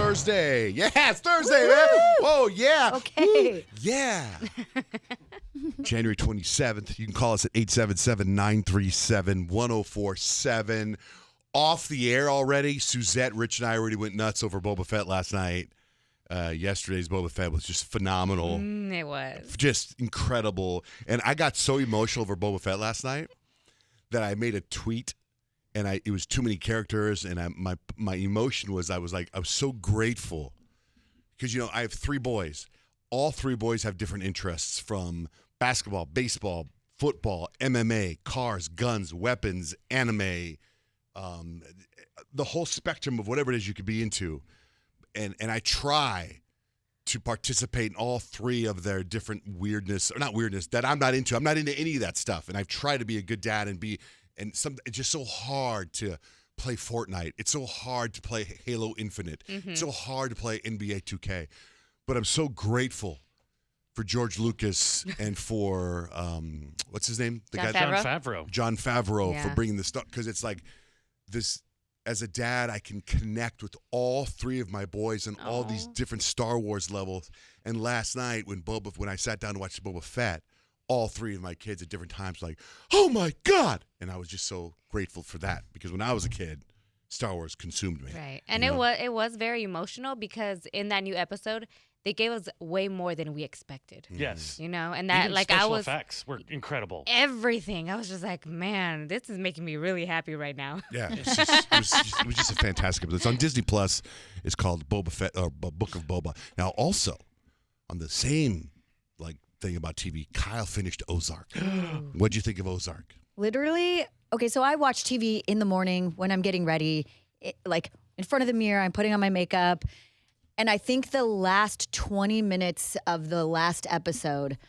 Thursday. Yeah, it's Thursday, man. Whoa, yeah. Okay. Woo. Yeah. January 27th. You can call us at 877-937-1047. Off the air already. Suzette, Rich, and I already went nuts over Boba Fett last night. Yesterday's Boba Fett was just phenomenal. It was. Just incredible. And I got so emotional over Boba Fett last night that I made a tweet, and it was too many characters, and my emotion was I was so grateful because, you know, I have 3 boys. All 3 boys have different interests, from basketball, baseball, football, MMA, cars, guns, weapons, anime, the whole spectrum of whatever it is you could be into. And I try to participate in all 3 of their different weirdness, or not weirdness, that I'm not into. I'm not into any of that stuff. And I've tried to be a good dad it's just so hard to play Fortnite. It's so hard to play Halo Infinite. Mm-hmm. It's so hard to play NBA 2K. But I'm so grateful for George Lucas and for, what's his name? Jon Favreau. Jon Favreau Yeah. for bringing this stuff. Because it's like this, as a dad, I can connect with all 3 of my boys on all these different Star Wars levels. And last night when I sat down to watch Boba Fett, all 3 of my kids at different times like, oh my God. And I was just so grateful for that, because when I was a kid, Star Wars consumed me. Right. And You know? it was very emotional because in that new episode, they gave us way more than we expected. Yes. You know, and that Even like special I was effects were incredible. everything. I was just like, man, this is making me really happy right now. Yeah, it was just a fantastic episode. It's on Disney Plus. It's called Boba Fett, or Book of Boba. Now, also on the same thing about TV, Kyle finished Ozark. What'd you think of Ozark? Literally, okay, so I watch TV in the morning when I'm getting ready, like in front of the mirror, I'm putting on my makeup. And I think the last 20 minutes of the last episode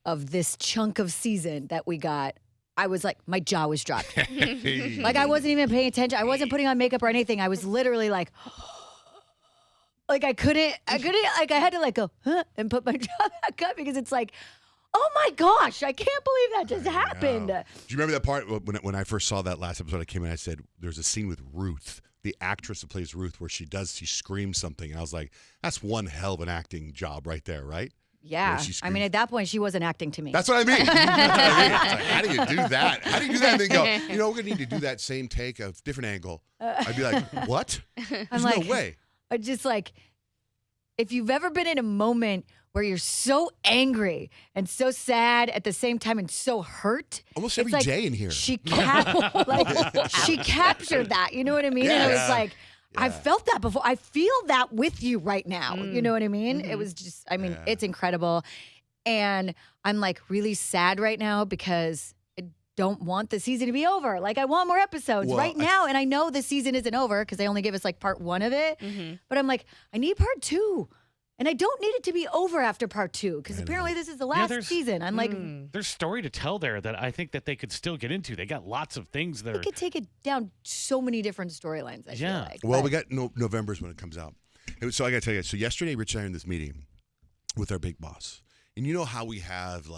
of this chunk of season that we got, I was like, my jaw was dropped. Like I wasn't even paying attention. I wasn't putting on makeup or anything. I was literally like, I couldn't, like I had to go, huh, and put my jaw back up, because it's like, oh my gosh, I can't believe that just happened. Do you remember that part when I first saw that last episode? I came in, I said, there's a scene with Ruth, the actress who plays Ruth, where she screams something. And I was like, that's one hell of an acting job right there, right? Yeah. I mean, at that point, she wasn't acting to me. That's what I mean. That's what I mean. It's like, how do you do that? How do you do that and then go, you know, we're going to need to do that same take, a different angle. I'd be like, what? There's no way. I just if you've ever been in a moment where you're so angry and so sad at the same time and so hurt. Almost every day in here. She captured that. You know what I mean? Yeah. And it was like, I felt that before. I feel that with you right now. You know what I mean? It was just, it's incredible. And I'm really sad right now because I don't want the season to be over. I want more episodes right now. And I know the season isn't over because they only give us part 1 of it. But I'm I need part 2. And I don't need it to be over after part 2, because apparently this is the last season. I'm there's story to tell there that I think that they could still get into. They got lots of things that they could take it down so many different storylines, I feel like. Well, we got November's when it comes out. So I got to tell you, so yesterday, Rich and I are in this meeting with our big boss. And you know how we have,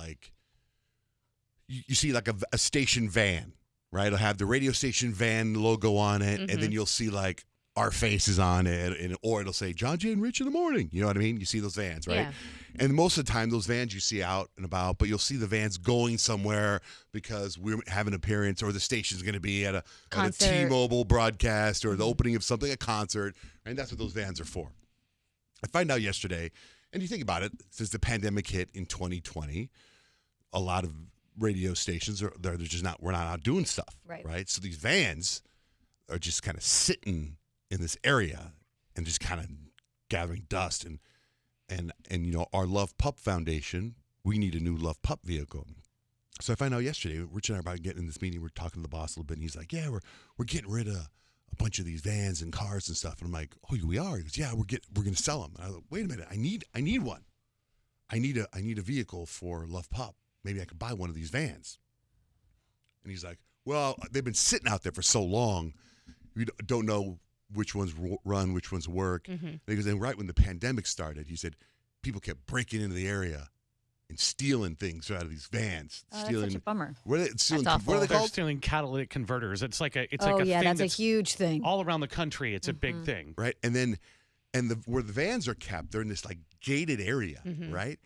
you see a station van, right? It'll have the radio station van logo on it, and then you'll see, our faces on it, or it'll say John Jay and Rich in the morning. You know what I mean? You see those vans, right? Yeah. And most of the time, those vans you see out and about, but you'll see the vans going somewhere because we have an appearance, or the station's going to be at a T-Mobile broadcast, or the opening of something, a concert, and that's what those vans are for. I find out yesterday, and you think about it, since the pandemic hit in 2020, a lot of radio stations they're just we're not out doing stuff, right? So these vans are just kind of sitting in this area and just kind of gathering dust, and you know, our Love Pup Foundation, we need a new Love Pup vehicle. So I find out yesterday, Rich and I are about getting in this meeting, we're talking to the boss a little bit, and he's like, yeah, we're getting rid of a bunch of these vans and cars and stuff. And I'm like, oh, we are? He goes, yeah, we're going to sell them. And I was like, wait a minute, I need one. I need a vehicle for Love Pup. Maybe I could buy one of these vans. And he's like, well, they've been sitting out there for so long, we don't know which ones run, which ones work. Mm-hmm. Because then right when the pandemic started, he said people kept breaking into the area and stealing things out of these vans. That's such a bummer. What are they stealing? That's What are they They're called? stealing catalytic converters. It's like a Oh, thing that's a huge thing. all around the country. It's a big thing. Right. And then And where the vans are kept, they're in this like gated area, Mm-hmm. right?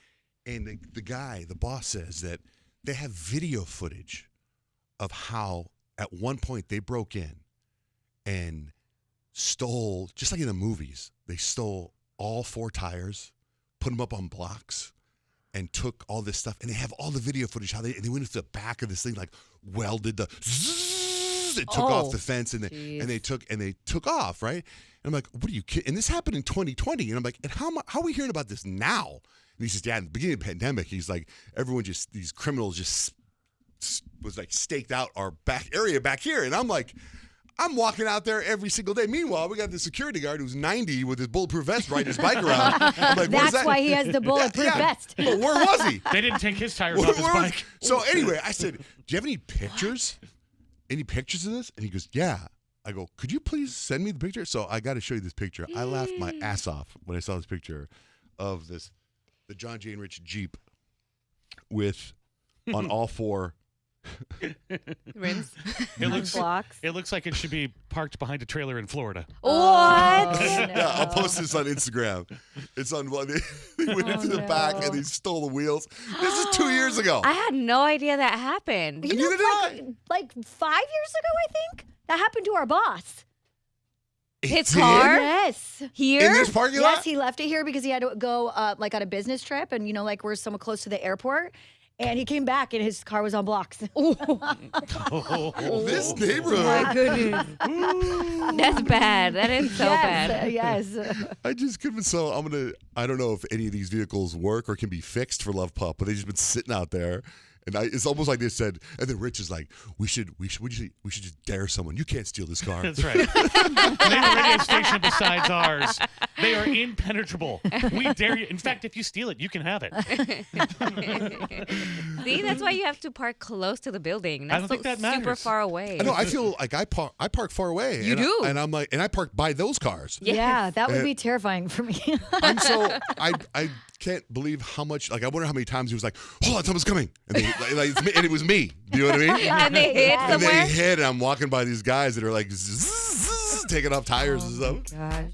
And the boss says that they have video footage of how at one point they broke in and stole, just like in the movies, they stole all 4 tires, put them up on blocks, and took all this stuff. And they have all the video footage, how they went into the back of this thing, like welded the zzz, it took off the fence, and they took off, right? And I'm like, what are you kidding? And this happened in 2020. And I'm like, and how are we hearing about this now? And he says, yeah, in the beginning of the pandemic, he's like, these criminals just was like staked out our back area back here. And I'm like, I'm walking out there every single day. Meanwhile, we got the security guard who's 90 with his bulletproof vest riding his bike around. I'm like, That's why he has the bulletproof vest. But where was he? They didn't take his tires off his bike. So anyway, I said, do you have any pictures? Any pictures of this? And he goes, yeah. I go, could you please send me the picture? So I got to show you this picture. I laughed my ass off when I saw this picture of the John Jane Rich Jeep with on all 4 Rims. Blocks. It looks like it should be parked behind a trailer in Florida. What? Yeah, I'll post this on Instagram. It's on one. They went into the back and they stole the wheels. This is 2 years ago. I had no idea that happened. You Neither know, did like 5 years ago, I think that happened to our boss. His did? car? In Here? this parking lot? Yes, he left it here because he had to go like on a business trip, and like we're somewhere close to the airport. And he came back, and his car was on blocks. This Oh neighborhood. my goodness. That's bad. That is so bad. Yes. I just couldn't. So I don't know if any of these vehicles work or can be fixed for Love Pup, but they've just been sitting out there. And it's almost like they said, and then Rich is like, we should just dare someone. You can't steal this car. That's right. Name a radio station besides ours. They are impenetrable. We dare you. In fact, if you steal it, you can have it. See, that's why you have to park close to the building. I That's don't think that super matters. far away. I know. I feel like I park far away. You and do. and I'm like, and I park by those cars. Yes. Yeah, that would be terrifying for me. And so I can't believe how much. Like I wonder how many times he was like, "Hold on, someone's coming," and it was me. Do you know what I mean? And they hid And somewhere. they hit, and I'm walking by these guys that are like taking off tires and stuff. Gosh.